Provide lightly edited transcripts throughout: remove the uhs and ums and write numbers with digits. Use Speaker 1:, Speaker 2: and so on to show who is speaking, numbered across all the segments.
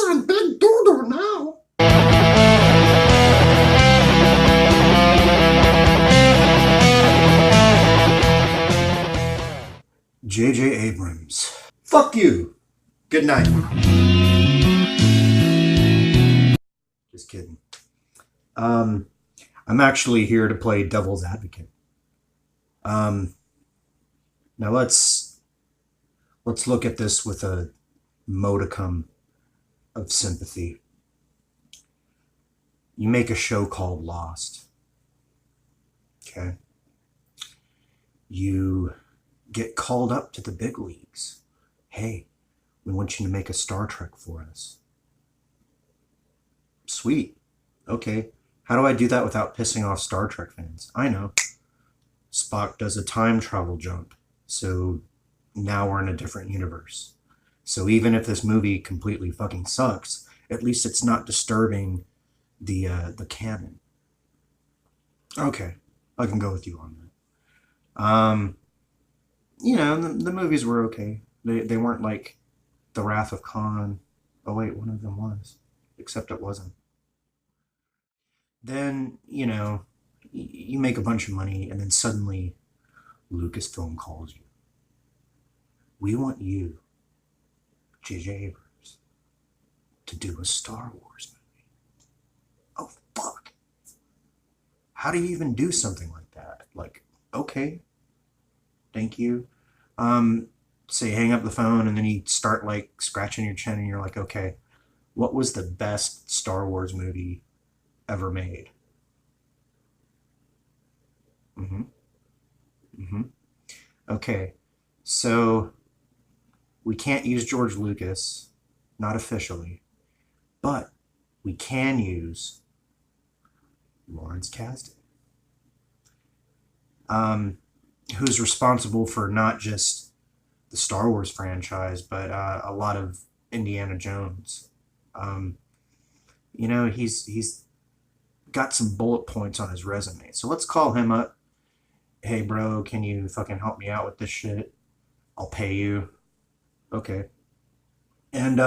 Speaker 1: saying big doodle now. J.J. Abrams. Fuck you. Good night. Just kidding. I'm actually here to play devil's advocate. Now let's look at this with a modicum of sympathy. You make a show called Lost. Okay. You get called up to the big leagues. Hey, we want you to make a Star Trek for us. Sweet. Okay. How do I do that without pissing off Star Trek fans? I know. Spock does a time travel jump. So now we're in a different universe. So even if this movie completely fucking sucks, at least it's not disturbing the canon. Okay. I can go with you on that. The movies were okay. They weren't like The Wrath of Khan. Oh wait, one of them was. Except it wasn't. Then, you make a bunch of money and then suddenly Lucasfilm calls you. We want you, J.J. Abrams, to do a Star Wars movie. Oh, fuck. How do you even do something like that? Like, okay, thank you. So you hang up the phone and then you start like scratching your chin and you're like, okay, what was the best Star Wars movie ever made? Okay, so we can't use George Lucas, not officially, but we can use Lawrence Kasdan, who's responsible for not just the Star Wars franchise, but a lot of Indiana Jones. He's got some bullet points on his resume. So let's call him up. Hey, bro, can you fucking help me out with this shit? I'll pay you. Okay. And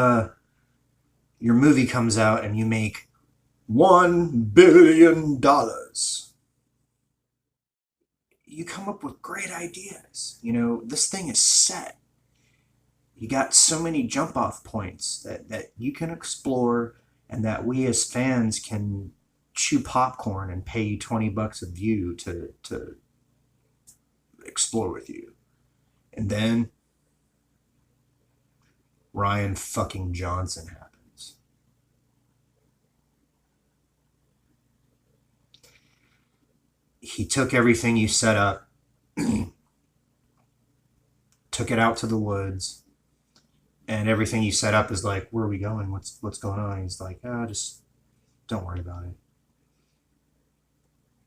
Speaker 1: your movie comes out and you make $1 billion. You come up with great ideas. This thing is set. You got so many jump off points that you can explore and that we as fans can chew popcorn and pay you $20 a view to explore with you. And then Ryan fucking Johnson happens. He took everything you set up, took it out to the woods, and everything you set up is like, where are we going? What's going on? He's like, just don't worry about it.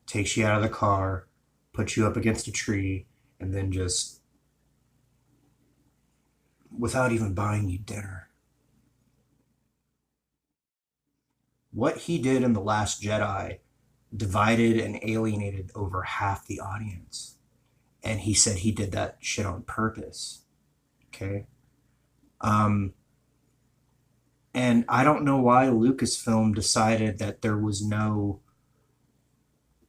Speaker 1: Takes you out of the car, puts you up against a tree, and then just, without even buying you dinner. What he did in The Last Jedi divided and alienated over half the audience. And he said he did that shit on purpose. Okay? And I don't know why Lucasfilm decided that there was no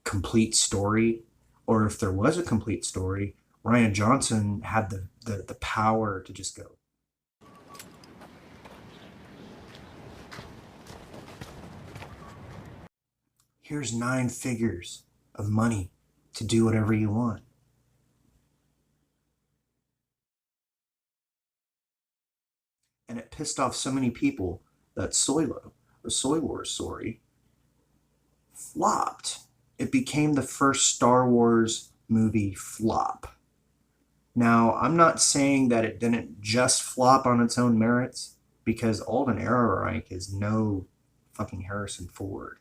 Speaker 1: complete story, or if there was a complete story, Ryan Johnson had the power to just go. Here's 9 figures of money to do whatever you want. And it pissed off so many people that Solo, the Soy Wars story, flopped. It became the first Star Wars movie flop. Now, I'm not saying that it didn't just flop on its own merits, because Alden Ehrenreich is no fucking Harrison Ford.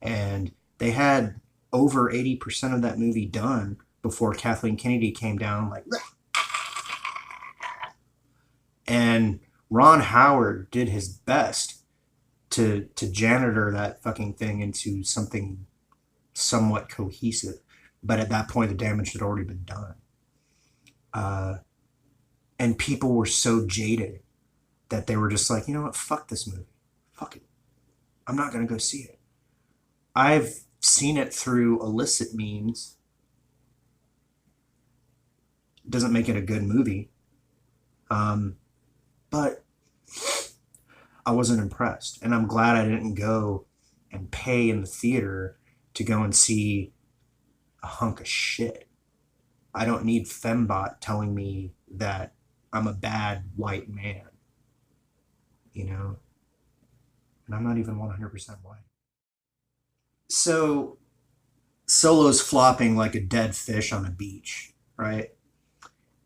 Speaker 1: And they had over 80% of that movie done before Kathleen Kennedy came down like, and Ron Howard did his best to janitor that fucking thing into something somewhat cohesive. But at that point, the damage had already been done. And people were so jaded that they were just like, you know what, fuck this movie. fuck it. I'm not going to go see it. I've seen it through illicit means. Doesn't make it a good movie. But I wasn't impressed. And I'm glad I didn't go and pay in the theater to go and see a hunk of shit. I don't need Fembot telling me that I'm a bad white man. You know? And I'm not even 100% white. So Solo's flopping like a dead fish on a beach, right?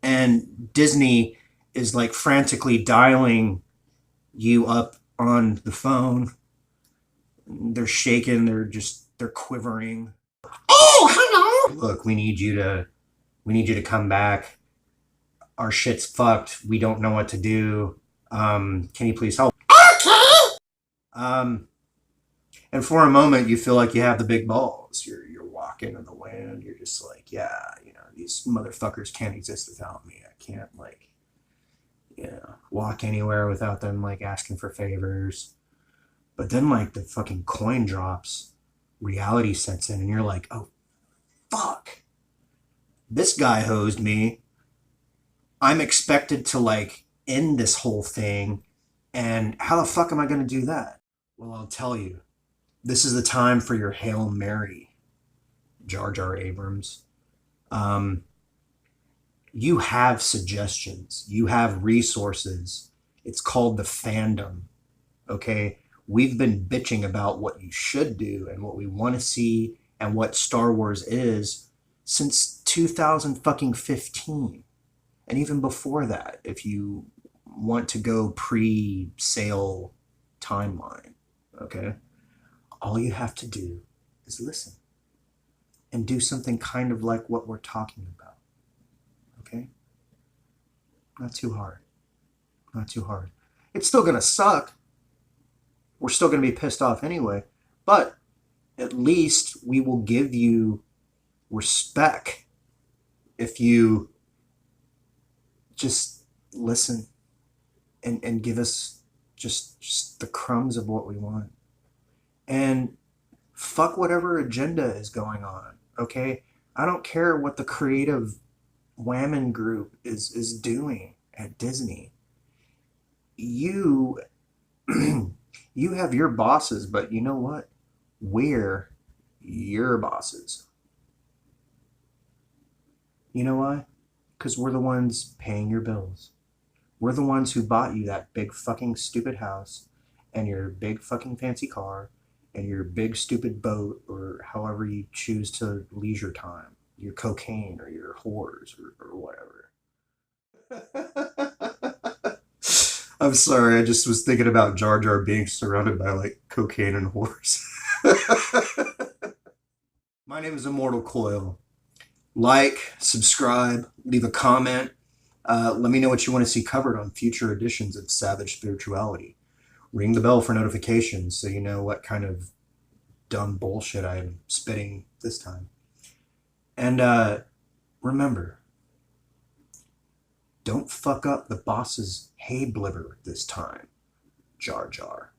Speaker 1: And Disney is like frantically dialing you up on the phone. They're shaking, they're quivering. Oh, hello. Look, we need you to come back. Our shit's fucked. We don't know what to do. Can you please help? Okay. And for a moment, you feel like you have the big balls. You're walking in the wind. You're just like, yeah, these motherfuckers can't exist without me. I can't walk anywhere without them like asking for favors. But then like the fucking coin drops, reality sets in, and you're like, oh, fuck. This guy hosed me. I'm expected to like end this whole thing. And how the fuck am I going to do that? Well, I'll tell you. This is the time for your Hail Mary, Jar Jar Abrams. You have suggestions. You have resources. It's called the fandom, okay? We've been bitching about what you should do and what we want to see and what Star Wars is since 2015. And even before that, if you want to go pre-sale timeline, okay? All you have to do is listen and do something kind of like what we're talking about. Okay? Not too hard. Not too hard. It's still going to suck. We're still going to be pissed off anyway. But at least we will give you respect if you just listen and give us just the crumbs of what we want. And fuck whatever agenda is going on, okay? I don't care what the creative whammon group is doing at Disney. You you have your bosses, but you know what? We're your bosses. You know why? Because we're the ones paying your bills. We're the ones who bought you that big fucking stupid house and your big fucking fancy car and your big stupid boat, or however you choose to leisure time, your cocaine or your whores or whatever. I'm sorry, I just was thinking about Jar Jar being surrounded by like cocaine and whores. My name is Immortal Coil. Like, subscribe, leave a comment. Let me know what you want to see covered on future editions of Savage Spirituality. Ring the bell for notifications so you know what kind of dumb bullshit I'm spitting this time. And remember, don't fuck up the boss's hay blibber this time, Jar Jar.